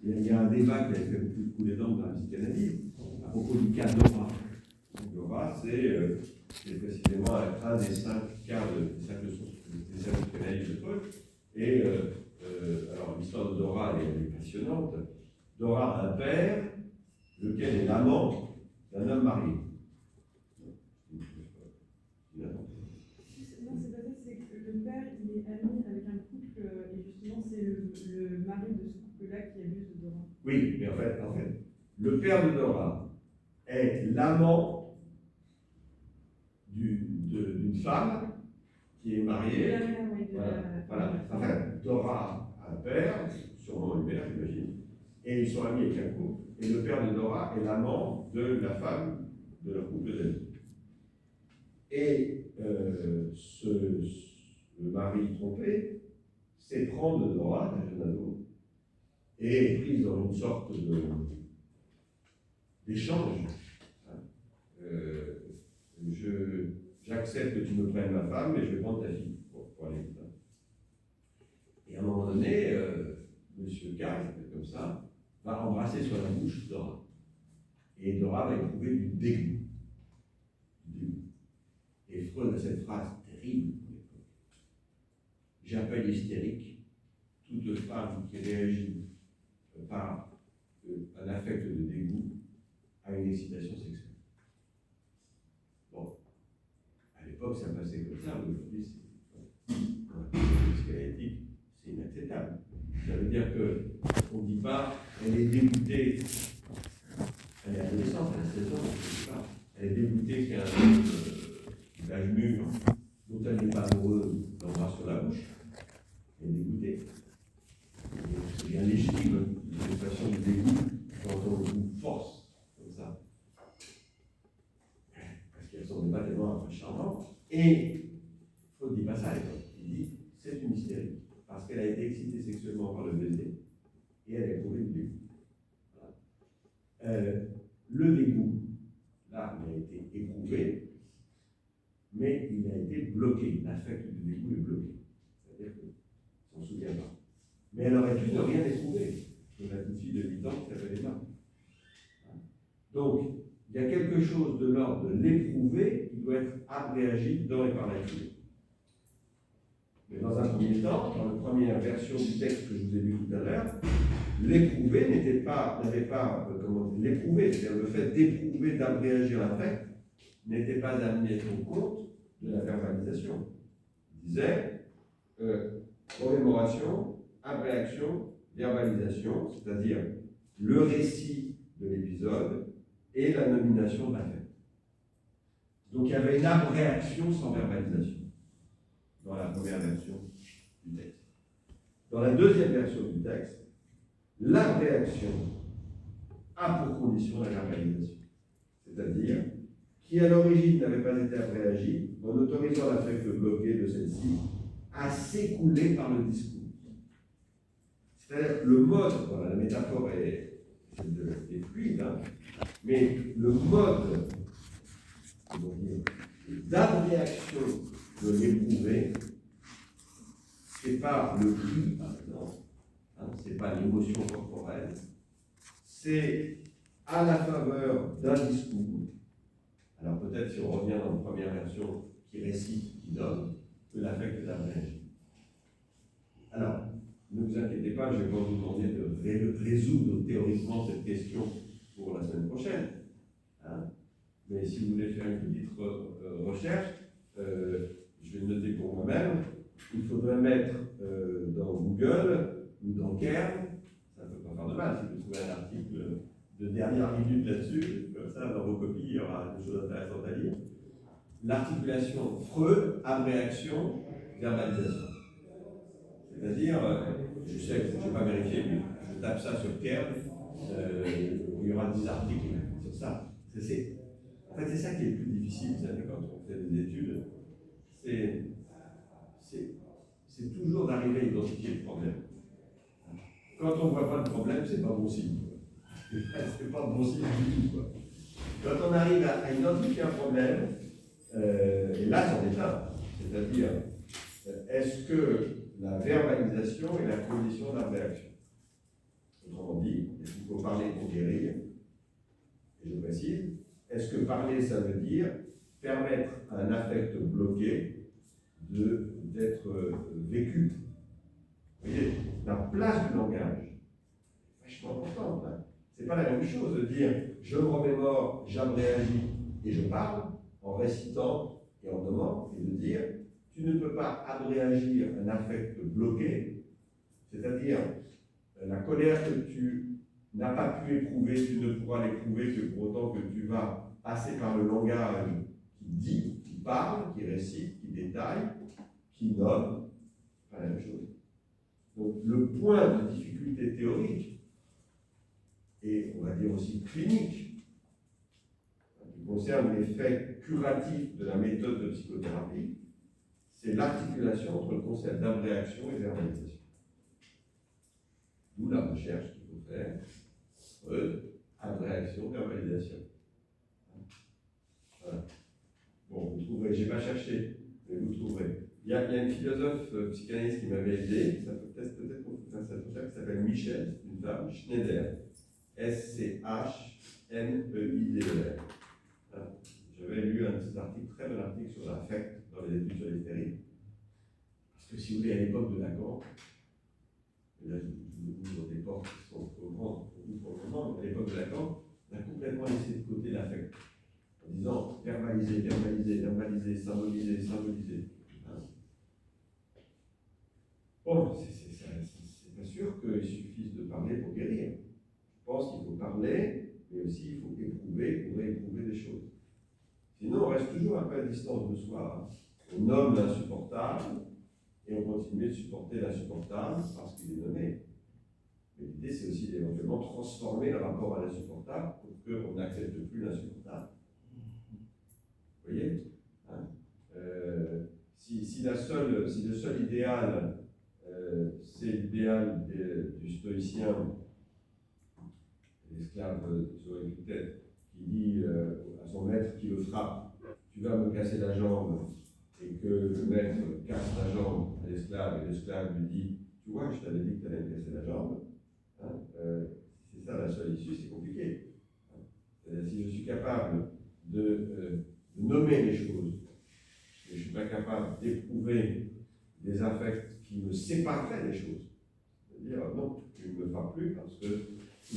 il y a un débat qui a fait couler d'encre dans la psychanalyse à propos du cas Dora. Dora, c'est précisément un des 5 cas des 5 leçons des services psychanalyse de Freud. Et alors, l'histoire de Dora elle est passionnante. Dora a un père, lequel est l'amant d'un homme marié. Non, c'est pas ça, c'est que le père, il est ami avec un couple, et justement, c'est le mari de ce couple-là qui abuse de Dora. Oui, mais en fait, le père de Dora est l'amant d'une femme qui est mariée. La mère, oui, voilà. En fait, Dora a un père, sûrement une mère, j'imagine, et ils sont amis avec un couple, et le père de Dora est l'amant de la femme de leur couple d'amis. Et le mari trompé s'éprend de Dora, la jeune ado, et est prise dans une sorte d'échange. J'accepte que tu me prennes ma femme, mais je vais prendre ta fille pour aller vite. Et à un moment donné, Monsieur K, comme ça, va embrasser sur la bouche Dora. Et Dora va éprouver du dégoût. Et Freud a cette phrase terrible pour l'époque. J'appelle hystérique toute femme qui réagit par un affect de dégoût à une excitation sexuelle. Bon, à l'époque ça passait comme ça, mais aujourd'hui c'est inacceptable. Ça veut dire qu'on ne dit pas, elle est dégoûtée, elle est adolescente, elle a 16 ans, on ne dit pas, elle est dégoûtée qu'il y a un l'âge mûr, dont elle n'est pas amoureuse, l'embrasse sur la bouche, elle est dégoûtée. C'est bien légitime, une façon de dégoût, quand on vous force, comme ça. Parce qu'elles sont des pas tellement charmantes. Et Freud ne dit pas ça à l'époque. Il dit c'est une hystérie. Parce qu'elle a été excitée sexuellement par le baiser et elle a éprouvé du dégoût. Voilà. Le dégoût, là, il a été éprouvé, mais il a été bloqué. L'affect du dégoût est bloqué. C'est-à-dire qu'on ne s'en souvient pas. Mais elle aurait pu ne rien éprouver. Il y a une fille de 8 ans qui s'appelle Emma. Donc, il y a quelque chose de l'ordre de l'éprouver qui doit être abréagi dans et par la foulée. Mais dans un premier temps, dans la première version du texte que je vous ai lu tout à l'heure, l'éprouver l'éprouver, c'est-à-dire le fait d'éprouver, d'abréagir l'affect, n'était pas amené à être au compte de la verbalisation. Il disait commémoration, abréaction, verbalisation, c'est-à-dire le récit de l'épisode et la nomination de l'affect. Donc il y avait une abréaction sans verbalisation dans la première version du texte. Dans la deuxième version du texte, l'abréaction a pour condition la verbalisation, c'est-à-dire qui à l'origine n'avait pas été abréagi, en autorisant l'affect bloqué de celle-ci à s'écouler par le discours. C'est-à-dire le mode, voilà, la métaphore est fluide, hein, mais le mode d'abréaction de l'éprouvé, c'est pas le cri, par exemple, hein, c'est pas l'émotion corporelle, c'est à la faveur d'un discours. Alors peut-être si on revient dans la première version qui récite, qui donne, que l'affect est abrégé. Alors, ne vous inquiétez pas, je ne vais pas vous demander de résoudre théoriquement cette question pour la semaine prochaine. Hein. Mais si vous voulez faire une petite recherche, je vais le noter pour moi-même. Il faudrait mettre dans Google ou dans Cairn, ça ne peut pas faire de mal si vous trouvez un article de dernière minute là-dessus, comme ça dans vos copies, il y aura des choses intéressantes à lire. L'articulation Freud, abréaction, verbalisation. C'est-à-dire, je sais que je ne vais pas vérifier, mais je tape ça sur Cairn, il y aura 10 articles sur ça. En fait, c'est ça qui est le plus difficile, vous savez, quand on fait des études, c'est toujours d'arriver à identifier le problème. Quand on ne voit pas le problème, c'est pas bon signe. C'est pas bon signe du tout, quoi. Quand on arrive à identifier un problème, et là, c'en est un. C'est-à-dire, est-ce que la verbalisation est la condition de la réaction? Autrement dit, faut parler pour guérir. Et je précise, est-ce que parler, ça veut dire permettre à un affect bloqué d'être vécu? Vous voyez, la place du langage est vachement importante. Hein. C'est pas la même chose de dire je me remémore, j'abréagis et je parle en récitant et en nommant, et de dire tu ne peux pas abréagir un affect bloqué, c'est-à-dire la colère que tu n'as pas pu éprouver, tu ne pourras l'éprouver que pour autant que tu vas passer par le langage qui dit, qui parle, qui récite, qui détaille, qui nomme, pas la même chose. Donc le point de difficulté théorique, et on va dire aussi clinique, qui concerne l'effet curatif de la méthode de psychothérapie, c'est l'articulation entre le concept d'abréaction et de verbalisation. D'où la recherche qu'il faut faire entre abréaction et verbalisation. Voilà. Bon, vous trouverez, je n'ai pas cherché, mais vous trouverez. Il y a une philosophe psychanalyste qui m'avait aidé, ça peut peut-être qu'on peut faire cette recherche, qui s'appelle Michel, une femme, Schneider, Schneidler. J'avais lu un petit article, très bon article sur l'affect dans les études sur l'hystérie. Parce que si vous voulez, à l'époque de Lacan, et là je vous ouvre des portes qui sont trop grandes pour vous pour le moment, mais à l'époque de Lacan, on a complètement laissé de côté l'affect. En disant verbaliser, verbaliser, verbaliser, symboliser, symboliser. Hein. Bon, c'est pas sûr qu'il suffise de parler pour guérir. Je pense qu'il faut parler, mais aussi il faut éprouver pour rééprouver des choses. Sinon, on reste toujours un peu à distance de soi. On nomme l'insupportable et on continue de supporter l'insupportable parce qu'il est nommé. Mais l'idée, c'est aussi d'éventuellement transformer le rapport à l'insupportable pour qu'on n'accepte plus l'insupportable. Vous voyez, hein, si le seul idéal, c'est l'idéal du stoïcien, l'esclave sur Épictète, qui dit à son maître qui le frappe, tu vas me casser la jambe, et que le maître casse la jambe à l'esclave, et l'esclave lui dit, tu vois, je t'avais dit que tu allais me casser la jambe. Hein, si c'est ça la seule issue, c'est compliqué. Hein. Si je suis capable de nommer les choses, et je ne suis pas capable d'éprouver des affects qui me sépareraient des choses, c'est-à-dire, non, tu ne me frappes plus parce que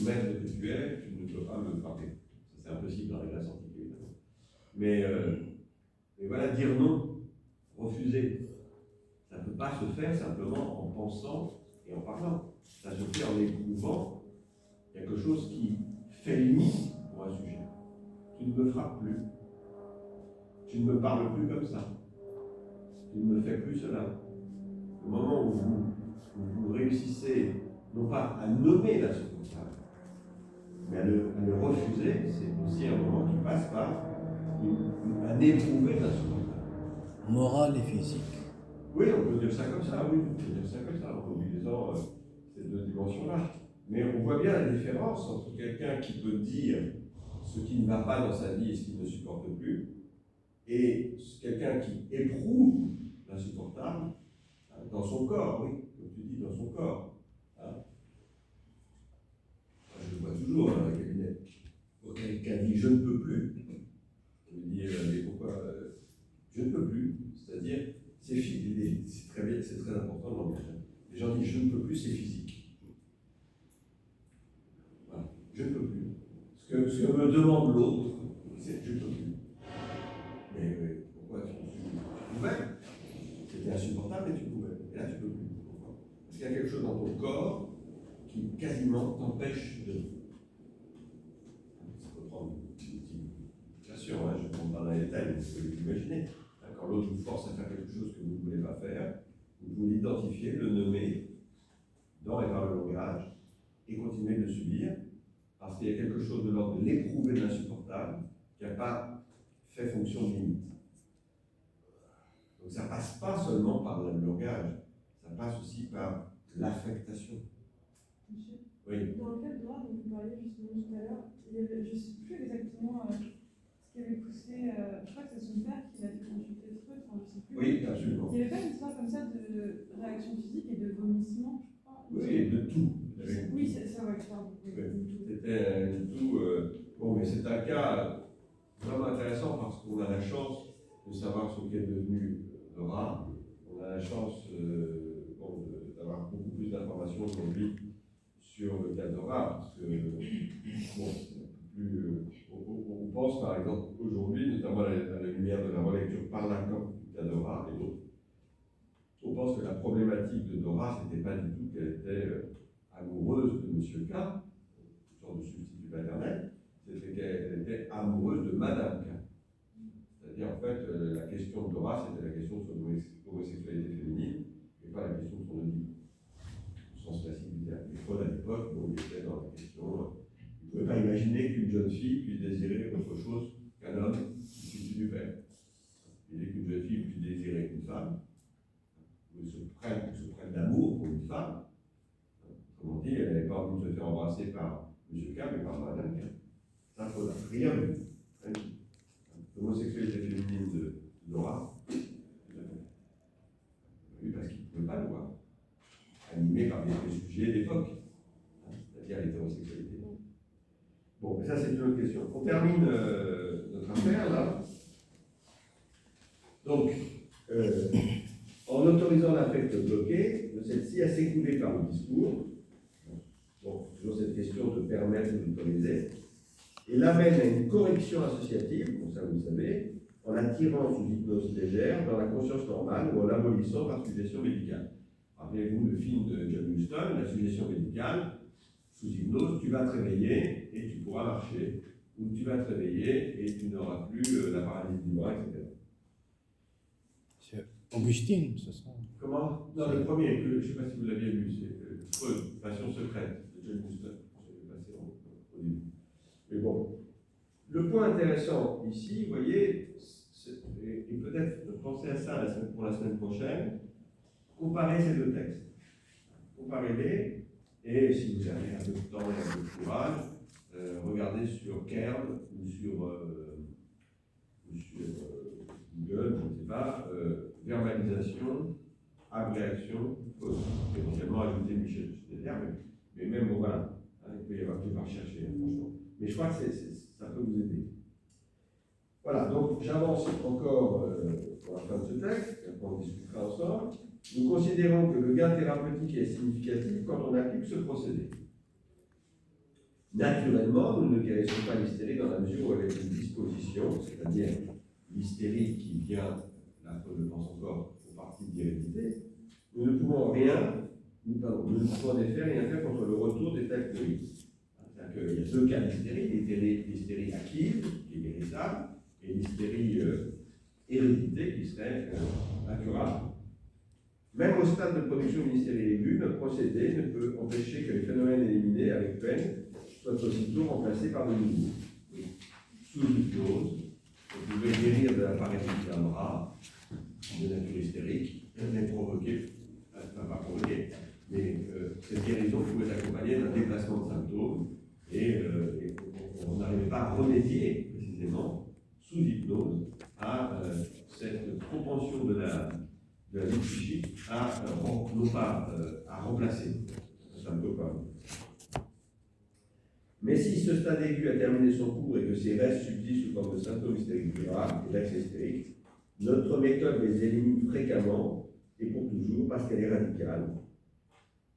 maître que tu es, tu ne peux pas me frapper. Ça, c'est impossible dans la Grèce antique, évidemment. Mais voilà, dire non, refuser, ça ne peut pas se faire simplement en pensant et en parlant. Ça se fait en éprouvant quelque chose qui fait limite pour un sujet. Tu ne me frappes plus. Tu ne me parles plus comme ça. Tu ne me fais plus cela. Au moment où vous réussissez, non pas à nommer l'insupportable, mais à le refuser, c'est aussi un moment qui passe par un éprouver l'insupportable. Moral et physique. Oui, on peut dire ça comme ça, oui, on peut dire ça comme ça, en mobilisant ces deux dimensions-là. Mais on voit bien la différence entre quelqu'un qui peut dire ce qui ne va pas dans sa vie et ce qu'il ne supporte plus, et quelqu'un qui éprouve l'insupportable dans son corps, oui, comme tu dis, dans son corps. Hein. Je le vois toujours dans le cabinet. Quelqu'un dit je ne peux plus. Je me dis mais pourquoi je ne peux plus. C'est-à-dire, c'est très bien, c'est très important dans le langage. Les gens disent je ne peux plus, c'est physique. Voilà, je ne peux plus. Ce que me demande l'autre, c'est je ne peux plus. Mais pourquoi tu pouvais? C'était insupportable, mais tu pouvais. Et là, tu peux plus. Pourquoi? Parce qu'il y a quelque chose dans ton corps qui quasiment t'empêche de. Ça peut prendre une petite situation, hein, je ne rentre pas dans les détails, mais vous pouvez l'imaginer. Quand l'autre vous force à faire quelque chose que vous ne voulez pas faire, vous l'identifiez, le nommez dans et par le langage, et continuez de le subir, parce qu'il y a quelque chose de l'ordre de l'éprouver de l'insupportable qui n'a pas fait fonction de limite. Donc ça ne passe pas seulement par le langage, ça passe aussi par l'affectation. Monsieur, Oui. dans le cas de droit dont vous parliez justement tout à l'heure, je ne sais plus exactement ce qui avait poussé, je crois que c'est son père qui l'avait consulté Freud, enfin je ne sais plus. Oui, absolument. Il n'y avait pas une histoire comme ça de réaction physique et de vomissement, je crois. Oui, de tout. Oui, c'est ça, ouais, pardon. Oui. C'est chance de savoir ce qu'est devenu Dora. On a la chance d'avoir beaucoup plus d'informations aujourd'hui sur le cas Dora, parce que bon, on pense par exemple aujourd'hui, notamment à la lumière de la relecture par Lacan du cas Dora et d'autres, on pense que la problématique de Dora, c'était pas du tout qu'elle était amoureuse de Monsieur K, une sorte de substitut paternel, c'était qu'elle était amoureuse de Madame K. C'est-à-dire, en fait, la question de Dora, c'était la question de son homosexualité féminine, et pas la question de son Oedipe, au sens classique du terme. Les Freud, à l'époque, il était dans la question, il ne pouvait pas imaginer qu'une jeune fille puisse désirer autre chose qu'un homme issu du père. L'idée qu'une jeune fille puisse désirer une femme, ou se prenne d'amour pour une femme, autrement dit, elle n'avait pas envie de se faire embrasser par M. K, mais par Madame K. Ça, il faut rien vu. L'homosexualité féminine de Dora, oui, parce qu'il ne pouvait pas le voir, animé par des préjugés d'époque, c'est-à-dire l'hétérosexualité. Bon, mais ça c'est une autre question. On termine notre affaire là. Donc, en autorisant l'affect bloqué de celle-ci à s'écouler par le discours, bon, toujours cette question de permettre ou d'autoriser, et l'amène à une correction associative, bon ça vous le savez, en la tirant sous hypnose légère dans la conscience normale ou en l'abolissant par suggestion médicale. Rappelez-vous le film de John Huston, la suggestion médicale, sous hypnose, tu vas te réveiller et tu pourras marcher, ou tu vas te réveiller et tu n'auras plus la paralysie du bras, etc. C'est Augustine, ce sera. Comment? Non, le premier, je ne sais pas si vous l'aviez vu, c'est Freud, Passion secrète, de John Huston. Je l'ai passé au début. Mais bon, le point intéressant ici, vous voyez, et peut-être penser à ça pour la semaine prochaine, comparer ces deux textes. Comparez-les, et si vous avez un peu de temps et un peu de courage, regardez sur Kern ou sur Google, je ne sais pas, verbalisation, abréaction, éventuellement ajouter Michel Schneider, mais même, voilà, hein, il peut y avoir plus à rechercher, franchement. Mais je crois que ça peut vous aider. Voilà, donc j'avance encore pour la fin de ce texte, et après on discutera ensemble. Nous considérons que le gain thérapeutique est significatif quand on applique ce procédé. Naturellement, nous ne guérissons pas l'hystérie dans la mesure où elle est une disposition, c'est-à-dire l'hystérie qui vient, là je pense encore aux parties d'hérédité, nous ne pouvons nous ne pouvons en effet rien faire contre le retour des tels fluides. C'est-à-dire qu'il y a deux cas d'hystérie, l'hystérie acquise, qui est guérissable, et l'hystérie héréditée, qui serait incurable. Même au stade de production d'une hystérie aiguë, notre procédé ne peut empêcher que les phénomènes éliminés avec peine soient aussitôt remplacés par de nouveaux. Sous hypnose, vous pouvez guérir de la paralysie d'un bras, de nature hystérique, mais provoquer, enfin pas provoquer, mais cette guérison pouvait s'accompagner d'un déplacement de symptômes, et on n'arrivait pas à remédier précisément, sous hypnose, à cette propension de la vie psychique non pas à remplacer. C'est un peu comme. Mais si ce stade aigu a terminé son cours et que ces restes subsistent sous forme de symptômes hystériques graves et d'accès hystérique, notre méthode les élimine fréquemment et pour toujours parce qu'elle est radicale.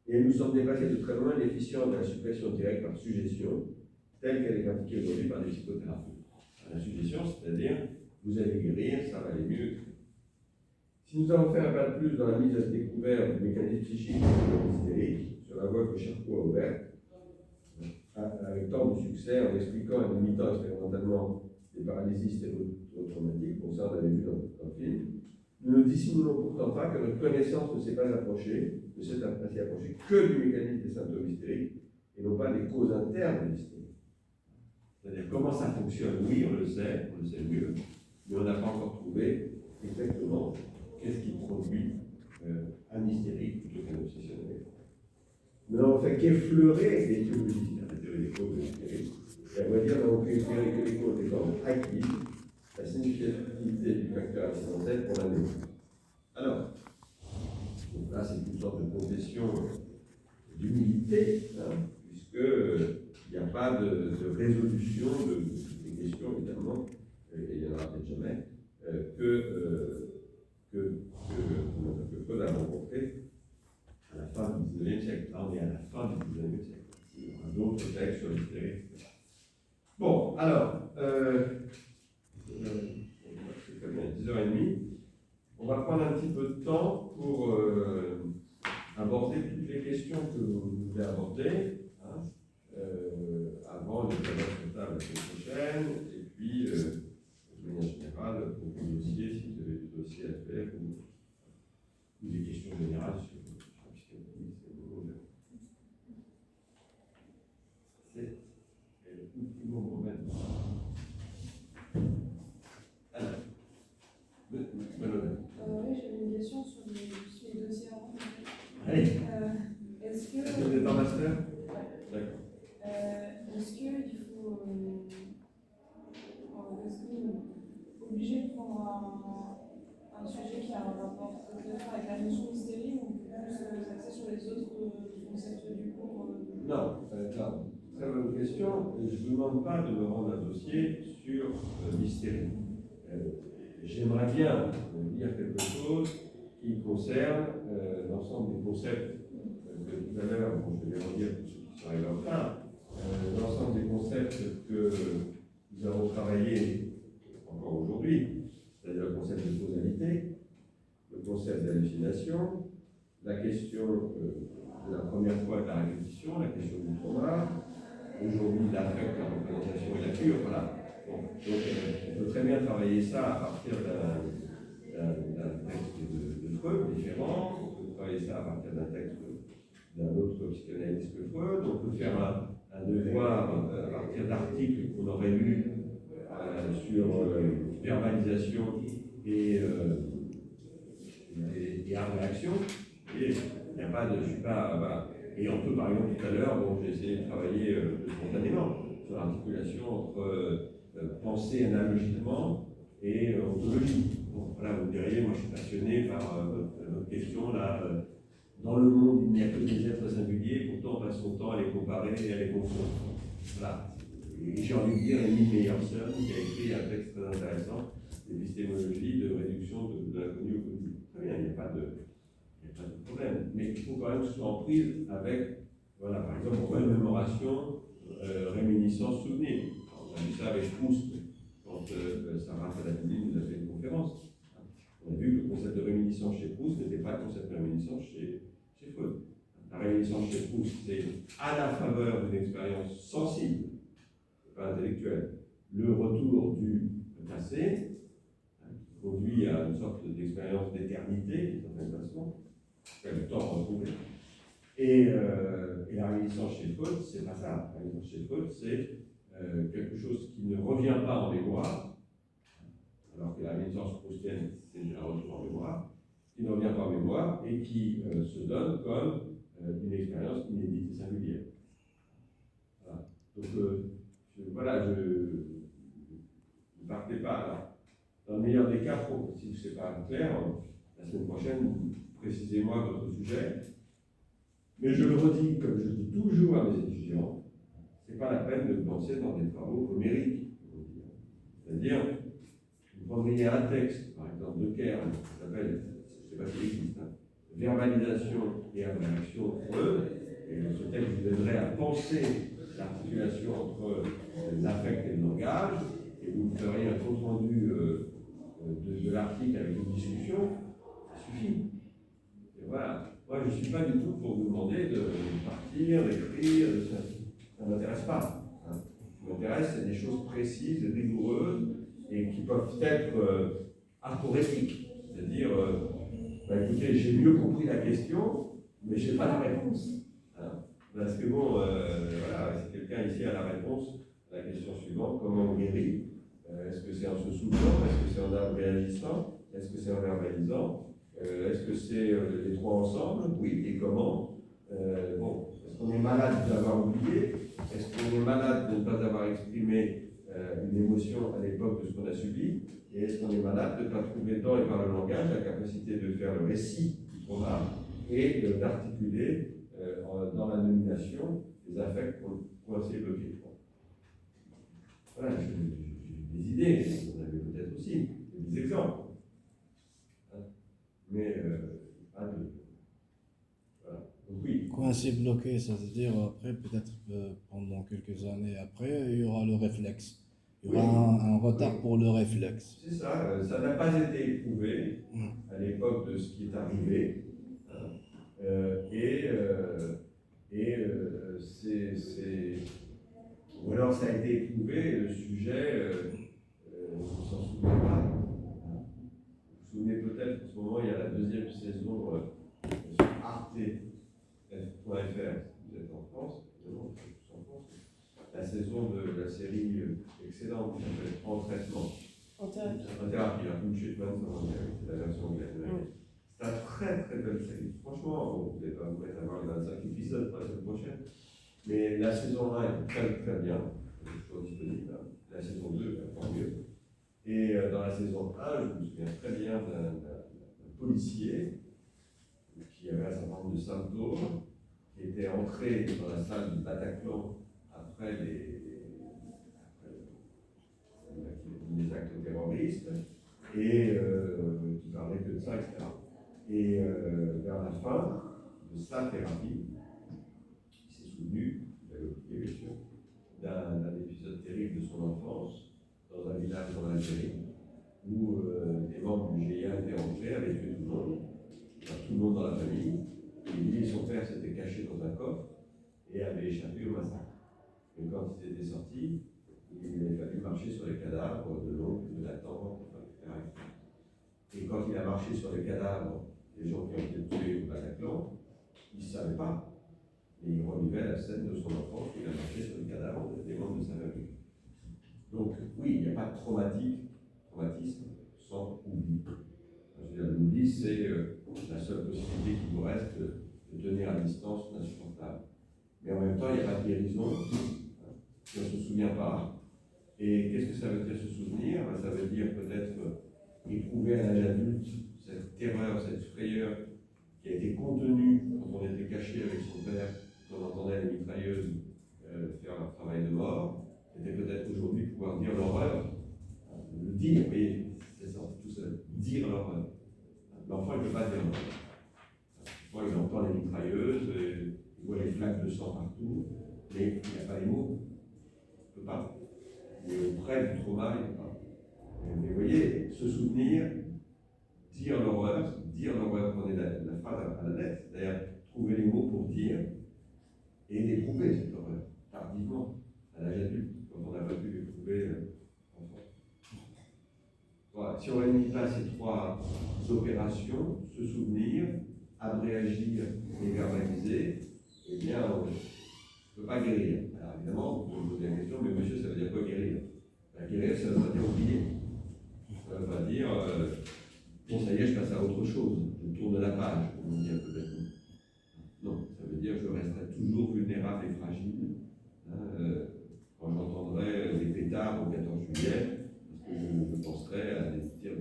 Et elle nous semble dépasser de très loin l'efficience de la suppression directe par suggestion, telle qu'elle est pratiquée aujourd'hui par les psychothérapeutes. La suggestion, c'est-à-dire, vous allez guérir, ça va aller mieux. Si nous avons fait un pas de plus dans la mise à découvert du mécanisme psychique et hystérique, sur la voie que Charcot a ouverte, avec tant de succès, en expliquant et en limitant expérimentalement les paralysies hystérotraumatiques, bon ça on l'avait vu dans le film, nous ne dissimulons pourtant pas que notre connaissance ne s'est pas approchée, ne s'est ainsi approchée que du mécanisme des symptômes hystériques, et non pas des causes internes de l'hystérie. C'est-à-dire comment ça fonctionne, oui, on le sait mieux, mais on n'a pas encore trouvé exactement qu'est-ce qui produit un hystérique plutôt qu'un obsessionnel. Nous n'avons fait qu'effleurer l'étiologie, la théorie des causes de l'hystérie, et à vrai dire, nous n'avons pu espérer que les causes étant acquises, la significativité du facteur accidentel pour l'année. Alors, donc là, c'est une sorte de confession d'humilité, hein, puisqu'il n'y a pas de résolution de toutes les questions, évidemment, et il n'y en aura peut-être jamais, d'autres textes sur l'hystérie. Bon, alors, c'est très bien, 10h30. On va prendre un petit peu de temps pour aborder toutes les questions que vous voulez aborder, hein, avant les présentations comptables la semaine prochaine, et puis, de manière générale, pour vos dossiers, si vous avez des dossiers à faire, ou des questions générales sur la psychanalyse, c'est l'ultime moment. Alors, oui, j'avais une question sur les dossiers à rendre. Allez. Est-ce Est-ce que vous êtes en master? Ouais. D'accord. Est-ce qu'il faut. Est-ce qu'on est obligé de prendre un sujet qui a un rapport peut-être avec la notion d'hystérie ou plus s'axer sur les autres concepts du cours Non, très bonne question. Je ne vous demande pas de me rendre un dossier sur l'hystérie. J'aimerais bien dire quelque chose qui concerne l'ensemble des concepts que tout à l'heure, bon, je vais les redire pour ceux qui sont arrivés en retard, l'ensemble des concepts que nous avons travaillé encore aujourd'hui, c'est-à-dire le concept de causalité, le concept d'hallucination, la question de la première fois de la répétition, la question du trauma, aujourd'hui l'affect, la représentation et la cure, voilà. Bon, donc on peut très bien travailler ça à partir d'un texte de Freud différent, on peut travailler ça à partir d'un texte d'un autre psychanalyste que Freud, on peut faire un devoir à partir d'articles qu'on aurait lus sur verbalisation et art-réaction. Et il n'y a pas de. Je suis pas. Voilà. Et on peut, par exemple, tout à l'heure, bon, j'ai essayé de travailler spontanément sur l'articulation entre pensée analogiquement et ontologie. Bon, voilà, vous me diriez, moi je suis passionné par votre question là. Dans le monde, il n'y a que des êtres singuliers, pourtant on passe son temps à les comparer et à les confondre. Voilà. Et j'ai envie de dire Émile Meyerson, qui a écrit un texte très intéressant, l'épistémologie de réduction de l'inconnu au connu. Très bien, il n'y a pas de problème. Mais il faut quand même que ce soit en prise avec, voilà, par exemple, remémoration, réminiscence, souvenir. On a vu ça avec Proust, quand Sarah Saladin nous a fait une conférence. On a vu que le concept de réminiscence chez Proust n'était pas le concept de réminiscence chez Freud. La réminiscence chez Proust, c'est à la faveur d'une expérience sensible, pas intellectuelle, le retour du passé, qui conduit à une sorte d'expérience d'éternité, d'une certaine façon, le temps retrouvé. Et la réminiscence chez Freud, c'est pas ça. La réminiscence chez Freud, c'est quelque chose qui ne revient pas en mémoire, alors que la réminiscence proustienne, c'est un retour en mémoire, qui ne revient pas en mémoire et qui se donne comme une expérience inédite et singulière. Voilà. Donc, voilà, ne partez pas. Alors, dans le meilleur des cas, si ce n'est pas clair, la semaine prochaine, précisez-moi votre sujet. Mais je le redis, comme je dis toujours à mes étudiants, ce n'est pas la peine de penser dans des travaux homériques. C'est-à-dire, vous prendriez un texte, par exemple, de Kern, qui s'appelle, je ne sais pas s'il existe, Verbalisation et abréaction Freud, et ce texte vous aiderait à penser l'articulation entre l'affect et le langage, et vous feriez un compte-rendu de l'article avec une discussion, ça suffit. Et voilà. Moi, je ne suis pas du tout pour vous demander de partir, d'écrire, ça ne m'intéresse pas. Hein. Ce qui m'intéresse, c'est des choses précises, rigoureuses, et qui peuvent être aphorétiques. C'est-à-dire, écoutez, j'ai mieux compris la question, mais je n'ai pas la réponse. Hein. Parce que bon, voilà, si quelqu'un ici a la réponse à la question suivante, comment on guérit? Est-ce que c'est en se souvenant? Est-ce que c'est en réagissant? Est-ce que c'est en verbalisant? Est-ce que c'est les trois ensemble? Oui, et comment? Bon, est-ce qu'on est malade d'avoir oublié? Est-ce qu'on est malade de ne pas avoir exprimé une émotion à l'époque de ce qu'on a subi? Et est-ce qu'on est malade de ne pas trouver dans et par le langage la capacité de faire le récit du trauma et d'articuler dans la nomination des affects coincés et bloqués? Voilà, j'ai des idées, vous en avez peut-être aussi, des exemples. Mais pas de. Voilà. Donc oui, coincé, bloqué, ça veut dire après, peut-être pendant quelques années après, il y aura le réflexe. Il y aura Oui. un retard Oui. pour le réflexe. C'est ça, ça n'a pas été éprouvé à l'époque de ce qui est arrivé. Hein. Ou alors ça a été éprouvé, le sujet, on ne s'en souvient pas. Hein. Vous vous souvenez peut-être qu'en ce moment, il y a la deuxième saison sur arte.fr, vous êtes en France, évidemment, vous êtes tous en France. La saison de la série excellente qui s'appelle En traitement. En thérapie. En thérapie, une treatment en anglais, c'est la version anglaise. C'est une très très belle série. Franchement, bon, vous n'allez pas vous mettre à voir les 25 épisodes pour la semaine prochaine. Mais la saison 1 est très très bien. Elle est toujours disponible. La saison 2 est encore mieux. Et dans la saison 1, je me souviens très bien d'un policier qui avait un certain nombre de symptômes, qui était entré dans la salle du Bataclan après les actes terroristes, et qui parlait que de ça, etc. Et vers la fin de sa thérapie, il s'est souvenu, il avait oublié bien sûr, d'un épisode terrible de son enfance, dans un village en Algérie, où des membres du GIA étaient entrés, avaient tué tout le monde, enfin, tout le monde dans la famille, et lui et son père s'étaient cachés dans un coffre et avaient échappé au massacre. Et quand ils étaient sortis, il avait fallu marcher sur les cadavres de l'oncle, de la tante, etc. Et quand il a marché sur les cadavres des gens qui ont été tués au Bataclan, il ne savait pas. Et il revivait la scène de son enfance où il a marché sur les cadavres des membres de sa famille. Donc, oui, il n'y a pas de traumatisme sans oubli. L'oubli, c'est la seule possibilité qui nous reste de tenir à distance l'insupportable. Mais en même temps, il n'y a pas de guérison, si on ne se souvient pas. Et qu'est-ce que ça veut dire se souvenir? Ça veut dire peut-être éprouver à l'âge adulte cette terreur, cette frayeur qui a été contenue quand on était caché avec son père, quand on entendait les mitrailleuses faire leur travail de mort. C'était peut-être aujourd'hui pouvoir dire l'horreur, le dire, vous voyez, c'est ça, tout seul, dire l'horreur. L'enfant, il ne peut pas dire l'horreur. L'enfant, il entend les mitrailleuses, il voit les flaques de sang partout, mais il n'y a pas les mots. Il ne peut pas. Il est auprès du trauma, il ne peut pas. Mais vous voyez, se souvenir, dire l'horreur, prenez la phrase à la lettre, c'est-à-dire trouver les mots pour dire et l'éprouver, cette horreur, tardivement, à l'âge adulte, quand on n'a pas pu l'éprouver enfant. Voilà. Si on réunit pas ces trois opérations, se souvenir, abréagir et verbaliser, eh bien, on ne peut pas guérir. Alors évidemment, vous pouvez me poser la question, mais monsieur, ça veut dire quoi guérir? Guérir, ça ne veut pas dire oublier. Ça ne veut pas dire, bon, ça y est, je passe à autre chose, je tourne la page, pour me dire peut-être. Non, ça veut dire que je resterai toujours vulnérable et fragile. Quand j'entendrai des pétards au 14 juillet, parce que je penserai à des tirs,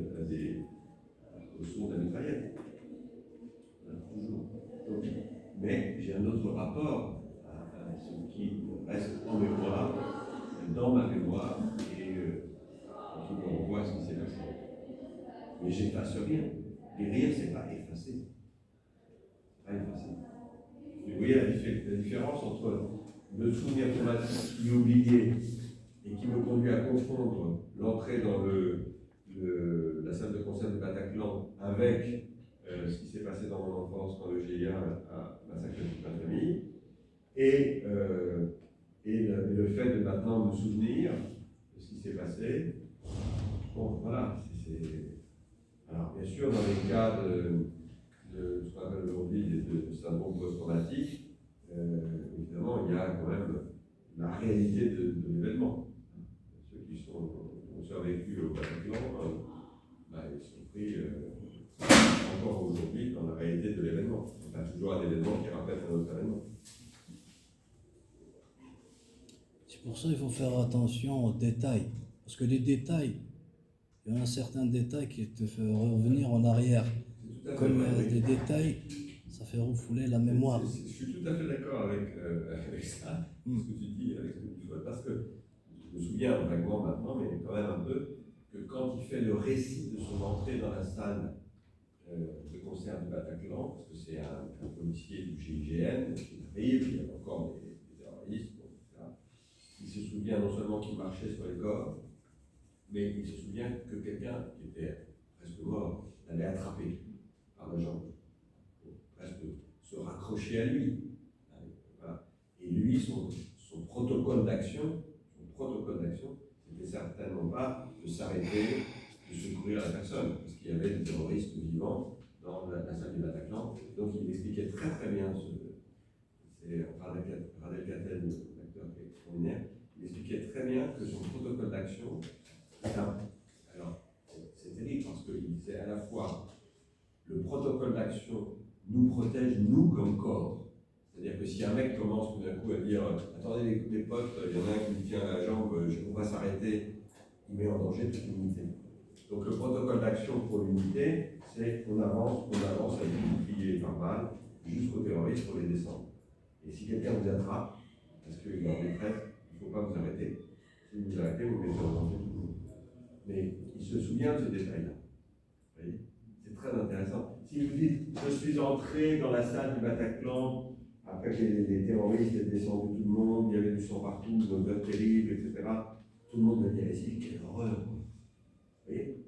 au son de la mitraillette. Toujours. Donc, mais j'ai un autre rapport à ce qui reste en mémoire, dans ma mémoire, et qui me renvoie à ce qui s'est passé. Mais j'efface rien. Guérir, c'est pas effacer. C'est pas effacer. Vous voyez la différence entre le souvenir traumatique qui est oublié et qui me conduit à confondre l'entrée dans la salle de concert du Bataclan avec ce qui s'est passé dans mon enfance quand le GIA a massacré toute ma famille, et le fait de maintenant me souvenir de ce qui s'est passé. Bon, voilà. Alors, bien sûr, dans les cas de ce qu'on appelle aujourd'hui de syndrome post-traumatique, évidemment, il y a quand même la réalité de l'événement. Ceux qui ont survécu au Bataclan, ils sont pris encore aujourd'hui dans la réalité de l'événement. Il y a toujours un événement qui rappelle un autre événement. C'est pour ça qu'il faut faire attention aux détails. Parce que les détails, il y a un certain détail qui te fait revenir en arrière. Comme des détails, ça fait refouler la mémoire. Je suis tout à fait d'accord avec ça, ce que tu dis, avec ce que tu fais, parce que je me souviens vaguement maintenant, mais quand même un peu, que quand il fait le récit de son entrée dans la salle de concert du Bataclan, parce que c'est un policier du GIGN qui arrive, il y avait encore des terroristes, etc. Il se souvient non seulement qu'il marchait sur les corps, mais il se souvient que quelqu'un qui était presque mort l'avait attrapé par la jambe, pour presque se raccrocher à lui. Voilà. Et lui, son protocole d'action, c'était certainement pas de s'arrêter, de secourir la personne, parce qu'il y avait des terroristes vivants dans la salle du Bataclan. Donc il expliquait très très bien, c'est Radel Catel, l'acteur qui est extraordinaire, il expliquait très bien que son protocole d'action, alors c'est terrible parce qu'il disait à la fois le protocole d'action nous protège, nous comme corps. C'est-à-dire que si un mec commence tout d'un coup à dire « Attendez les potes, il y en a un qui me tient la jambe, on va s'arrêter », il met en danger toute l'unité. Donc le protocole d'action pour l'unité, c'est on avance avec une bouclier par balle jusqu'aux terroristes pour les descendre. Et si quelqu'un vous attrape, parce qu'il est en détresse, il ne faut pas vous arrêter. Si vous vous arrêtez, vous mettez en danger tout le monde. Mais il se souvient de ce détail-là. Vous voyez ? C'est très intéressant. Si vous dites « Je suis entré dans la salle du Bataclan », après que les terroristes aient descendu tout le monde, il y avait du sang partout, une odeur terrible, etc. Tout le monde va dire, quelle horreur. Vous voyez ?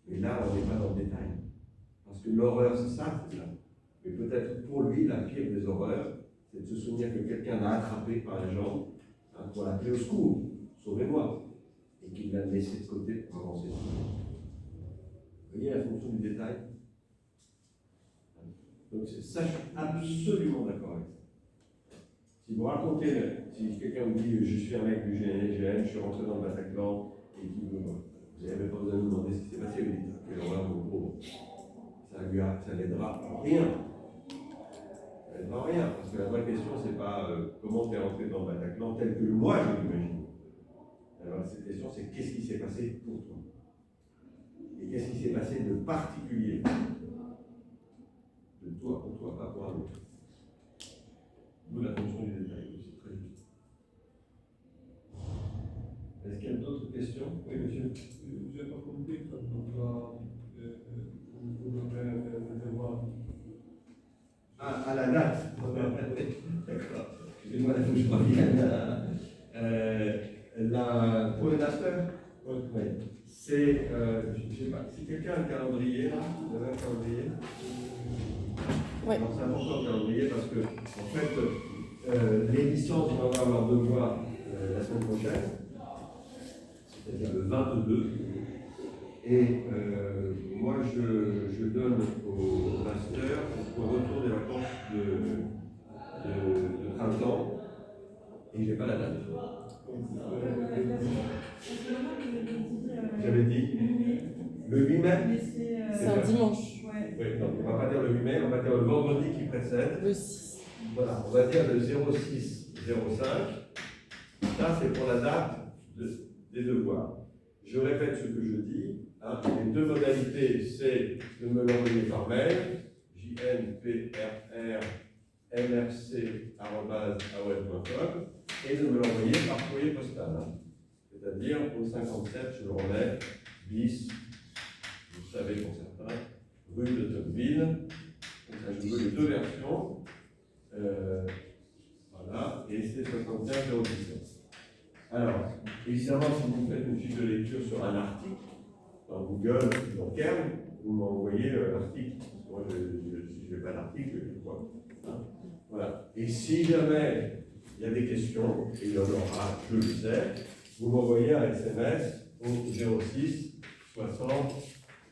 Mais là, on n'est pas dans le détail. Parce que l'horreur, c'est ça. Mais peut-être pour lui, la pire des horreurs, c'est de se souvenir que quelqu'un l'a attrapé par la jambe pour l'appeler au secours. Sauvez-moi. Et qu'il l'a laissé de côté pour avancer. Vous voyez la fonction du détail ? Donc ça, je suis absolument d'accord avec ça. Si vous racontez, si quelqu'un vous dit je suis un mec du GIGN, je suis rentré dans le Bataclan, et qui vous n'avez pas besoin de me demander ce qui s'est passé, vous dites quelle horreur, mon pauvre. Ça l'aidera rien. Ça l'aidera rien, parce que la vraie question, c'est pas comment tu es rentré dans le Bataclan tel que moi je l'imagine. Alors cette question, c'est qu'est-ce qui s'est passé pour toi? Et qu'est-ce qui s'est passé de particulier? De toi, pour toi, pas pour un autre. D'où la fonction du détail, c'est très juste. Est-ce qu'il y a d'autres questions? Oui, monsieur. Je n'ai pas compris quand on va le devoir. Ah, à la date. D'accord. Excusez-moi, il faut que je revienne. Pour le master, oui. C'est, je ne sais pas, si quelqu'un a un calendrier, là, vous avez un calendrier? Oui. C'est important le calendrier parce que, en fait, les licences vont avoir leur devoir la semaine prochaine, c'est-à-dire le 22. Et moi, je donne au master au retour des vacances de printemps et je n'ai pas la date. J'avais dit le 8 mai. C'est un dimanche. Oui, donc on ne va pas dire le 8 mai, on va dire le vendredi qui précède. Le 6. Voilà, on va dire le 06-05. Ça, c'est pour la date des devoirs. Je répète ce que je dis. Les deux modalités, c'est de me l'envoyer par mail, jnprrmrc@aol.com, et de me l'envoyer par courrier postal. C'est-à-dire au 57, je le remets, bis, vous savez pour certains, rue de Tocqueville. Je veux les deux versions. Voilà, et c'est 75-017. Alors, évidemment, si vous faites une fiche de lecture sur un article, dans Google, dans Kern, vous m'envoyez l'article. Moi, si je n'ai pas l'article, je ne vois pas. Voilà. Et si jamais il y a des questions, et il y en aura, je le sais, vous m'envoyez un SMS au 06 60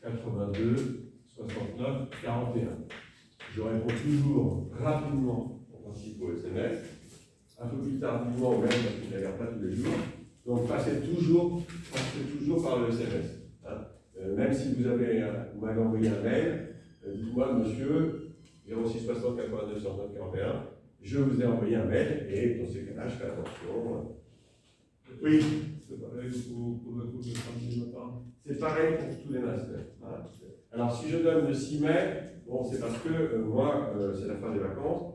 82 69 41. Je réponds toujours rapidement, en principe, au SMS, un peu plus tardivement même, parce que je ne regarde pas tous les jours. Donc passez toujours par le SMS. Même si vous m'avez envoyé un mail, dites-moi, monsieur, 06 60 82 69 41, je vous ai envoyé un mail, et dans ces cas-là, je fais attention. Oui. C'est pareil pour le cours de samedi matin. C'est pareil pour tous les masters. Voilà. Alors, si je donne le 6 mai, bon, c'est parce que moi, c'est la fin des vacances,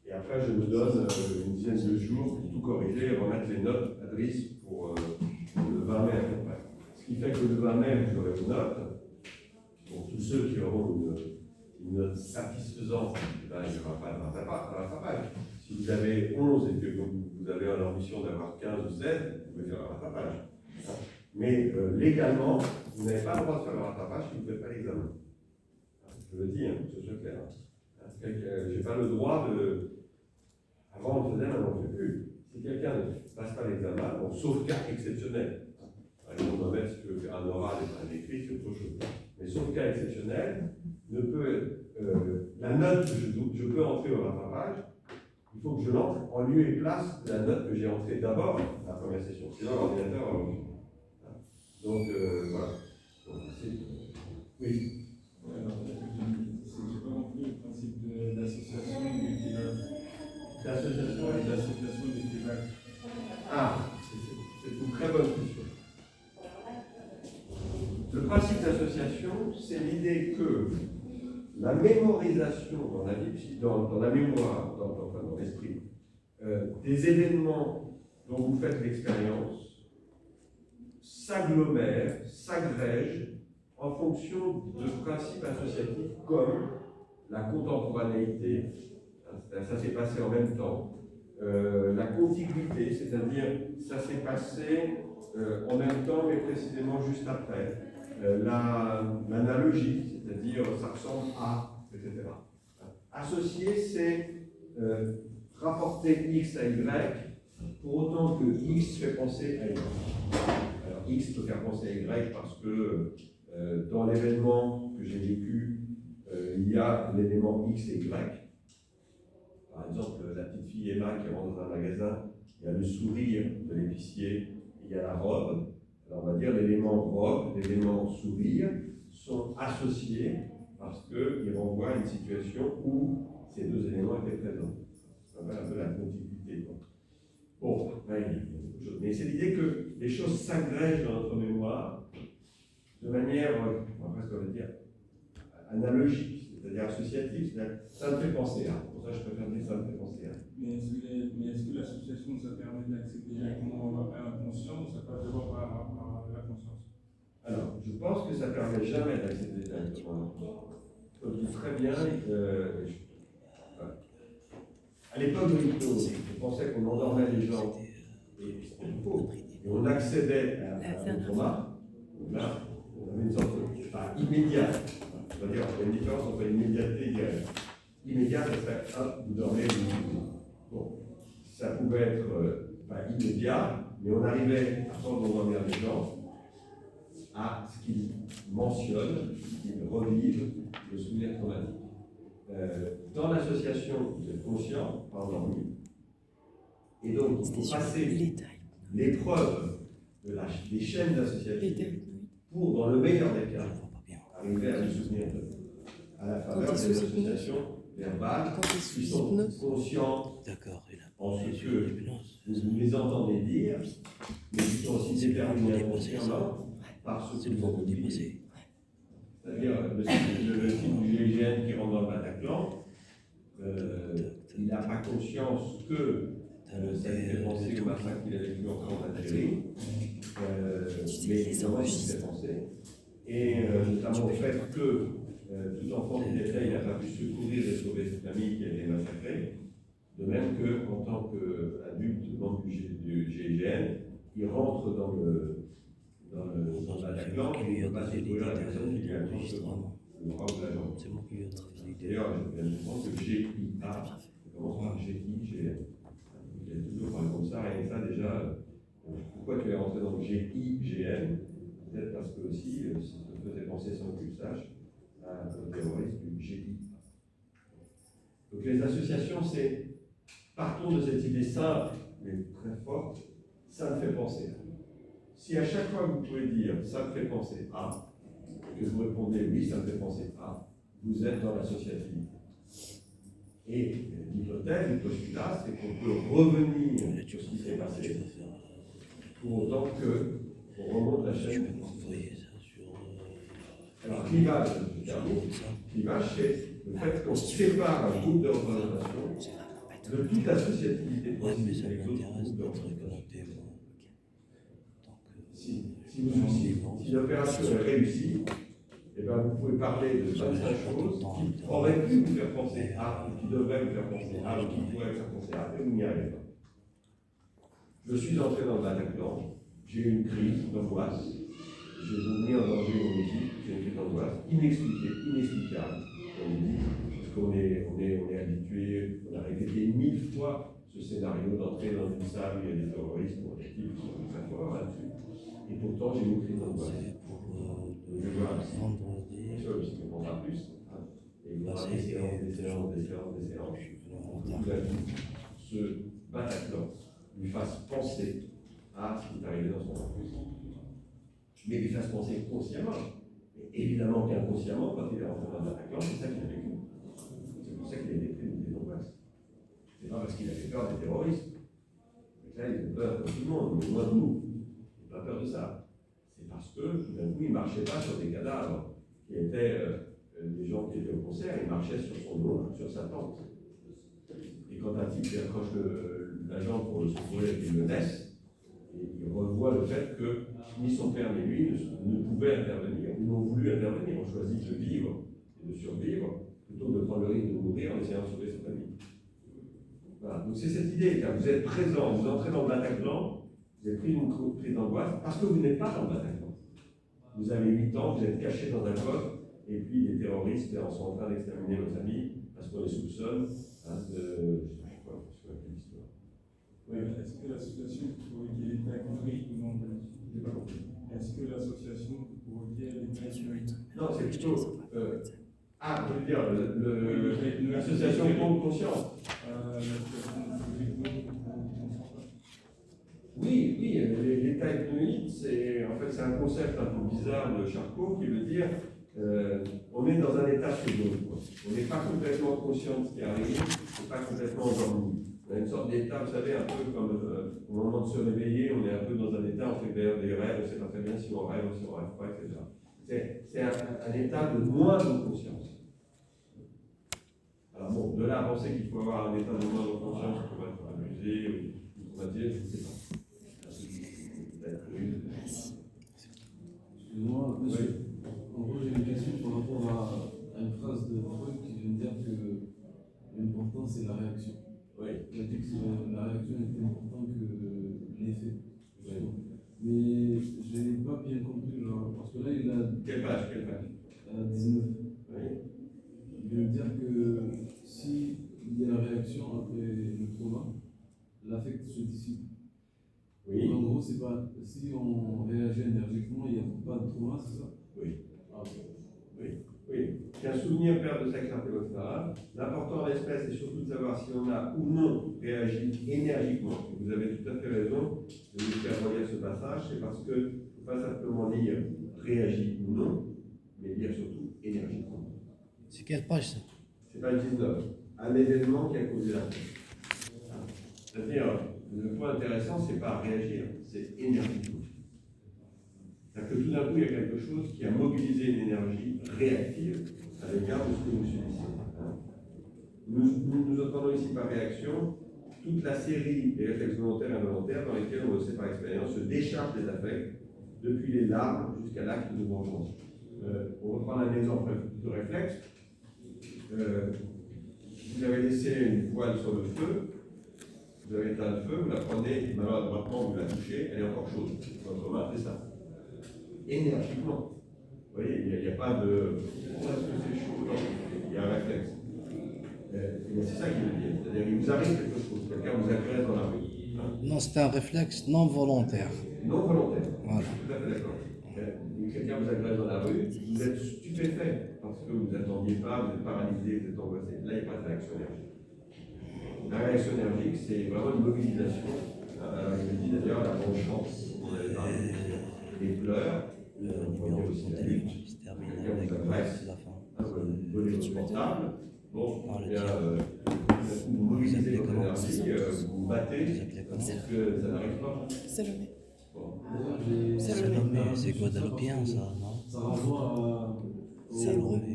et après, je me donne une dizaine de jours pour tout corriger et remettre les notes à Driss pour le 20 mai à peu près. Ce qui fait que le 20 mai, vous aurez vos notes. Pour tous ceux qui auront une une note satisfaisante, eh ben, il n'y aura pas de rattrapage. Si vous avez 11 et que vous avez l'ambition d'avoir 15 ou 16, vous pouvez faire un rattrapage. Mais légalement, vous n'avez pas le droit de faire le rattrapage si vous ne faites pas l'examen. Je le dis, pour que ce soit clair. Je n'ai pas le droit de. Avant, on le faisait, maintenant, on ne le fait plus. Si quelqu'un ne passe pas l'examen, bon, sauf cas exceptionnel. Par exemple, même si tu veux faire un oral et pas un écrit, c'est autre chose. Mais sauf cas exceptionnel, la note que je peux entrer au rattrapage, il faut que je l'entre en lieu et place de la note que j'ai entrée d'abord à la première session. Sinon, l'ordinateur va refuser. Donc, voilà. Donc, oui. Ouais, alors, j'ai pas compris le principe d'association d'équivalent. L'association et L'association d'équivalent. Ah, c'est une très bonne question. Le principe d'association, c'est l'idée que la mémorisation dans la vie, dans la mémoire, dans l'esprit, des événements dont vous faites l'expérience s'agglomèrent, s'agrègent en fonction de principes associatifs comme la contemporanéité, ça s'est passé en même temps, la contiguïté, c'est-à-dire ça s'est passé en même temps mais précisément juste après, l'analogie, c'est-à-dire ça ressemble à, etc. Associer, c'est rapporter X à Y pour autant que X fait penser à Y. Alors X peut faire penser à Y parce que dans l'événement que j'ai vécu, il y a l'élément X et Y. Par exemple, la petite fille Emma qui rentre dans un magasin, il y a le sourire de l'épicier, il y a la robe. Alors on va dire l'élément robe, l'élément sourire sont associés parce qu'ils renvoient à une situation où ces deux éléments étaient présents. Ça s'appelle un peu la contiguïté. Bon, après, il y a beaucoup de choses. Mais c'est l'idée que les choses s'agrègent dans notre mémoire de manière, on va presque dire, analogique, c'est-à-dire associative. Ça me fait penser à. Pour ça, je préfère dire ça me fait penser à. Mais est-ce que l'association, ça permet d'accéder directement à l'inconscient ou ça passe d'abord par la conscience? Alors, je pense que ça ne permet jamais d'accéder directement à l'inconscient. Comme dit très bien, à l'époque de l'hypnose, je pensais qu'on endormait les gens, et c'était faux, et on accédait à un trauma. Donc là, on avait une sorte de immédiat. C'est-à-dire, il y a une différence entre immédiateté et directe. Immédiat, ça serait hop, vous dormez, vous. Bon, ça pouvait être pas immédiat, mais on arrivait, à force d'endormir les gens, à ce qu'ils mentionnent, qu'ils revivent le souvenir traumatique. Dans l'association, vous êtes conscient, pas endormi, et donc il faut passer l'épreuve des chaînes associatives pour, dans le meilleur des cas, arriver à le souvenir à la faveur des associations verbales qui sont conscientes en ce que vous les entendez dire, mais qui sont aussi déterminés inconsciemment par ce que vous avez dit. C'est-à-dire le type du GIGN qui rentre dans le Bataclan, il n'a pas conscience que ça lui fait penser au massacre qu'il a vécu en France d'Algérie, mais évidemment il fait penser. Et notamment au fait que tout enfant qu'il était, il n'a pas pu secourir et sauver cette famille qui a été massacrée. De même qu'en tant qu'adulte membre du GIGN, il rentre dans le Bataclan et il ne peut pas secourir la personne qui lui a accroché le bras ou la jambe. D'ailleurs, je viens de comprendre que GIA, ça commence par GIGN. Il y a toujours parlé comme ça, et ça déjà, pourquoi tu es rentré dans le GIGN? Peut-être parce que aussi, ça te faisait penser sans que tu le saches, au terroriste du GIA. Donc les associations, c'est, partons de cette idée simple, mais très forte, ça me fait penser à. Si à chaque fois vous pouvez dire ça me fait penser à, que vous répondez oui, ça me fait penser à, vous êtes dans l'associativité. Et l'hypothèse, le postulat, c'est qu'on peut revenir sur ce qui s'est passé, pour autant qu'on remonte la chaîne. Alors, clivage, je termine. Clivage, c'est le fait qu'on sépare un groupe de représentation de toute associativité possible avec d'autres groupes de représentation. Si l'opération est réussie, eh ben, vous pouvez parler de 25 choses qui auraient pu vous faire penser à, ou qui devraient vous faire penser à, ou qui pourraient vous faire penser à, et vous n'y arrivez pas. Je suis entré dans le Bataclan, j'ai eu une crise d'angoisse, j'ai mis en danger mon équipe, j'ai une crise d'angoisse inexpliquée, inexplicable, on dit, parce qu'on est habitué, on a répété 1000 fois ce scénario d'entrer dans une salle où il y a des terroristes ou des types qui sont très forts là-dessus. Et pourtant, j'ai eu une crise d'angoisse. C'est pour Je vois un psy. vendredi. Bien sûr, le psy ne comprendra plus. Hein. Et il y aura des séances, des séances, des séances, des séances. Je suis venu en Pour retard. que la vie, ce Bataclan, lui fasse penser à ce qui est arrivé dans son enfance. Mais lui fasse penser consciemment. Mais évidemment qu'inconsciemment, quand il est rentré dans le Bataclan, c'est ça qu'il a vécu. C'est pour ça qu'il a des crises des angoisses. C'est pas parce qu'il avait peur des terroristes. Donc là, ils ont peur de tout le monde, mais moins de nous. Il n'a pas peur de ça. C'est parce que tout d'un coup, il ne marchait pas sur des cadavres qui étaient des gens qui étaient au concert, il marchait sur son dos, sur sa tente. Et quand un type accroche l'agent pour le secourir et qu'il le laisse, il revoit le fait que ni son père ni lui ne pouvaient intervenir, ou n'ont voulu intervenir, ont choisi de vivre et de survivre, plutôt que de prendre le risque de mourir en essayant de sauver sa famille. Voilà. Donc c'est cette idée, car vous êtes présent, vous entrez dans le Bataclan, vous avez pris une prise d'angoisse, parce que vous n'êtes pas dans le Bataclan. Vous avez 8 ans, vous êtes caché dans un coffre, et puis les terroristes sont en train d'exterminer vos amis, parce qu'on les soupçonne de... je sais pas quoi, je sais pas quelle histoire. Oui, est-ce que l'association provoquait l'État économique ou non? J'ai pas compris. Est-ce que l'association provoquait l'État économique? Non, c'est plutôt... je veux dire, l'association consciente. Oui, l'état hypnoïde, c'est un concept un peu bizarre de Charcot qui veut dire on est dans un état second. On n'est pas complètement conscient de ce qui arrive, on n'est pas complètement endormi. On a une sorte d'état, vous savez, un peu comme au moment de se réveiller, on est un peu dans un état, on fait des rêves, on ne sait pas très bien si on rêve ou si on ne rêve pas, etc. C'est un état de moindre conscience. Alors bon, de là à penser qu'il faut avoir un état de moindre conscience pour être abusé ou traumatisé, je ne sais pas. Excusez-moi, monsieur. Oui. En gros, j'ai une question par rapport à une phrase de Freud qui vient de dire que l'important c'est la réaction. Oui. Il a dit que la réaction est plus importante que l'effet. Oui. Mais je n'ai pas bien compris, genre, parce que là il a. Quelle page 19. Oui. Il vient de dire que si il y a la réaction après le trauma, l'affect se dissipe. Oui. En gros, c'est pas si on réagit énergiquement, il n'y a pas de trauma, c'est ça? Oui. Ah, Oui. Oui. Qu'un souvenir perd de sa clarté, etc. L'important en l'espèce est surtout de savoir si on a ou non réagi énergiquement. Vous avez tout à fait raison de nous faire relire ce passage, c'est parce que il ne faut pas simplement lire réagi ou non, mais lire surtout énergiquement. C'est quelle page ça? C'est page 19. Un événement qui a causé la peur. C'est-à-dire, le point intéressant, c'est pas réagir, c'est énergiquement. C'est-à-dire que tout d'un coup, il y a quelque chose qui a mobilisé une énergie réactive à l'égard de ce que nous subissons. Nous entendons ici par réaction toute la série des réflexes volontaires et involontaires dans lesquels, on le sait par expérience, se décharge des affects, depuis les larmes jusqu'à l'acte de vengeance. On reprend un exemple de réflexe. Vous avez laissé une poêle sur le feu, vous avez éteint le feu, vous la prenez, maladroitement vous la touchez, elle est encore chaude. Votre main fait ça. Énergiquement. Vous voyez, il n'y a pas de oh, est-ce que c'est chaud? Non, il y a un réflexe. C'est ça qu'il veut dire. C'est-à-dire qu'il vous arrive quelque chose, quelqu'un vous agresse dans la rue. Hein? Non, c'est un réflexe non volontaire. Non volontaire. Voilà. Tout à fait d'accord. Quelqu'un vous agresse dans la rue, vous êtes stupéfait parce que vous n'attendiez pas, vous êtes paralysé, vous êtes angoissé. Là, il n'y a pas de réaction énergique. La réaction énergique, c'est vraiment une mobilisation. Je me dis d'ailleurs la vengeance, on avait parlé des pleurs, on voit bien aussi la lutte. Quelqu'un vous agresse, vous volez votre portable, bon, bien, vous mobilisez votre énergie, vous vous battez pour que ça n'arrive pas. Salomé. Bon. Salomé, c'est guadeloupéen ça, non? ça renvoie à. Salomé.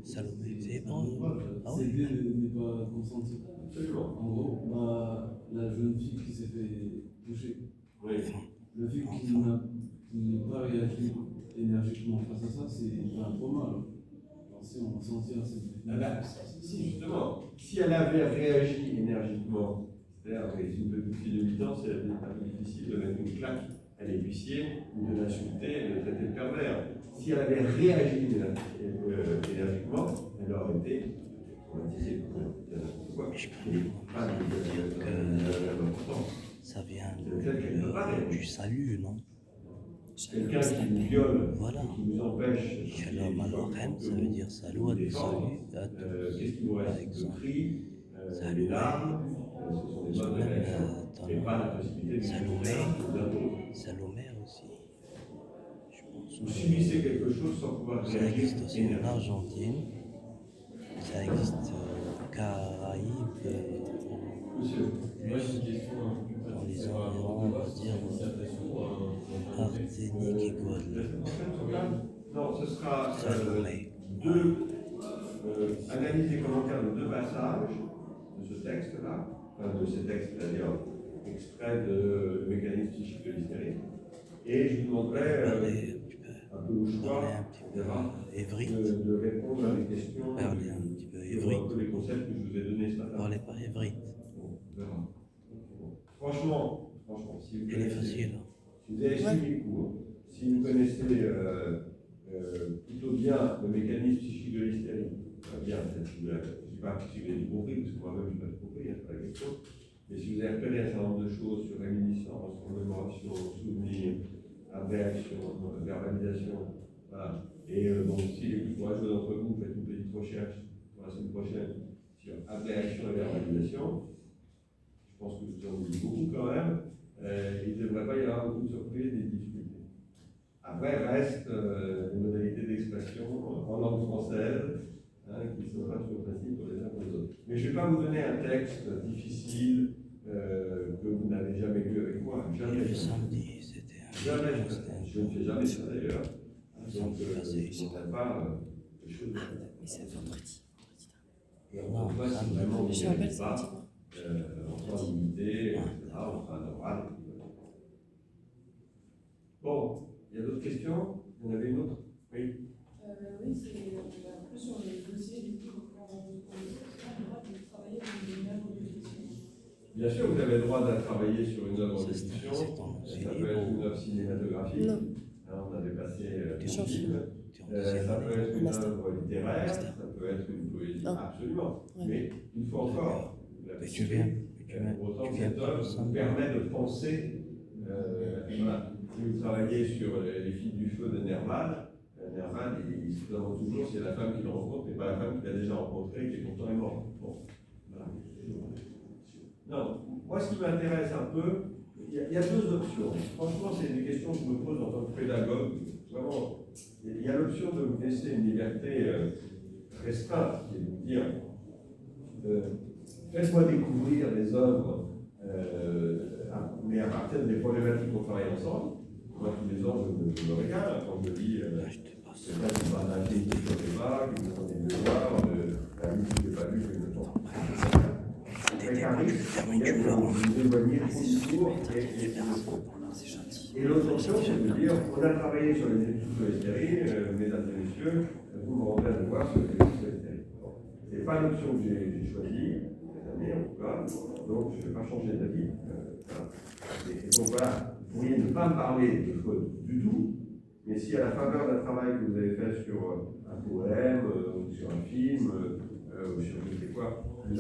Salomé, c'est hébreu. Ah oui. Céder n'est pas consenti. Absolument. En gros, la jeune fille qui s'est fait toucher, Oui. le fait qu'il n'a pas réagi énergiquement face à ça, c'est un trauma. Alors. Si on va sentir cette Ah ben, si, justement, si elle avait réagi énergiquement, c'est-à-dire avec une petite fille de 8 ans, c'est un peu difficile de mettre une claque à l'épicier ou de l'insulter et de traiter de pervers. Si elle avait réagi énergiquement, elle aurait été traumatisée. Ça vient du salut, non? Quelqu'un qui vous viole, Voilà. qui vous empêche. Shalom Aleichem, ça veut dire salut à tous. Qu'est-ce qui vous reste? Le cri, les larmes, ce sont des bonnes réactions. Et pas la possibilité de Salomé aussi. Je pense. Vous subissez quelque chose sans pouvoir Ça réagir. existe aussi en Argentine. Ça existe aux Caraïbes. Monsieur, Moi, j'ai une question Dans les environs, on va dire, Martinique et Guadeloupe. non, ce sera Salomé. analyse et commentaires de 2 passages de ce texte-là, enfin de ces textes, c'est-à-dire extrait de mécanisme psychique de l'hystérie. Et je vous demanderai, un peu au choix, de répondre à des questions Parler un petit peu sur évrite. un peu les concepts que je vous ai donnés ce matin. Parlez pas évrite. Bon, on verra. Franchement, si vous Elle est connaissez, facile. si vous avez suivi les cours, si vous connaissez plutôt bien le mécanisme psychique de l'hystérie, bien, je ne sais pas si vous avez tout compris, parce que moi-même je n'ai pas tout compris, c'est pas la question, mais si vous avez repéré un certain nombre de choses sur réminiscence, commémoration, souvenir, réaction, verbalisation, voilà. Et donc si les plus courageux d'entre vous faites une petite recherche pour la semaine prochaine sur abréaction et verbalisation, je pense que vous en avez beaucoup quand même, il ne devrait pas y avoir beaucoup de surprises et de difficultés. Après, restent les modalités d'expression en langue française, qui ne sont pas toujours faciles pour les uns pour les autres. Mais je ne vais pas vous donner un texte difficile que vous n'avez jamais lu avec moi. Jamais. Le samedi, c'était un. Jamais. Je ne fais jamais ça d'ailleurs. Donc, je ne voudrais pas quelque chose de. Mais c'est vendredi. Et on ne voit si vraiment vous Je ne rappelle pas ça. en temps limité, etc. On fera un oral. Bon, il y a d'autres questions? Il y en avait une autre? Oui. Oui, c'est un peu sur les dossiers du coup, quand on a le droit de travailler sur une œuvre de fiction. Bien sûr, vous avez le droit de travailler sur une œuvre de C'est fiction. c'est Ça peut être une œuvre cinématographique. Non. On avait passé des Jean-Philippe. films. Ça peut être une œuvre littéraire, ça peut être une poésie, Non. absolument. Ouais. Mais une fois encore, la Mais tu viens. autant tu que viens cette pas œuvre le vous samedi. permet de penser. Voilà. Si vous travaillez sur les filles du feu de Nerval, Nerval, il se demande toujours si c'est la femme qu'il rencontre, mais pas la femme qu'il a déjà rencontrée, qui pourtant est morte. Bon. Voilà. Non, moi ce qui m'intéresse un peu, il y a 2 options. Franchement, c'est des questions que je me pose en tant que pédagogue. Vraiment, il y a l'option de vous laisser une liberté restreinte, qui est de vous dire faites-moi découvrir les œuvres, mais à partir des problématiques qu'on travaille ensemble. Moi, tous les ans, je me régale quand je lis quelqu'un qui parle d'un film que je ne connais pas, qui me demande des devoirs, d'un livre que je n'ai pas lu, que je ne comprends pas. Avec un risque de vous éloigner trop du cours et l'autre option, c'est de dire on a travaillé sur les études de l'hystérie, mesdames et messieurs, vous me rendez à devoir sur les études de l'hystérie. Ce n'est pas l'option que j'ai choisie, cette année en tout cas, donc je ne vais pas changer d'avis. Voilà. Et donc voilà, vous pourriez ne pas me parler de faute du tout, mais si à la faveur d'un travail que vous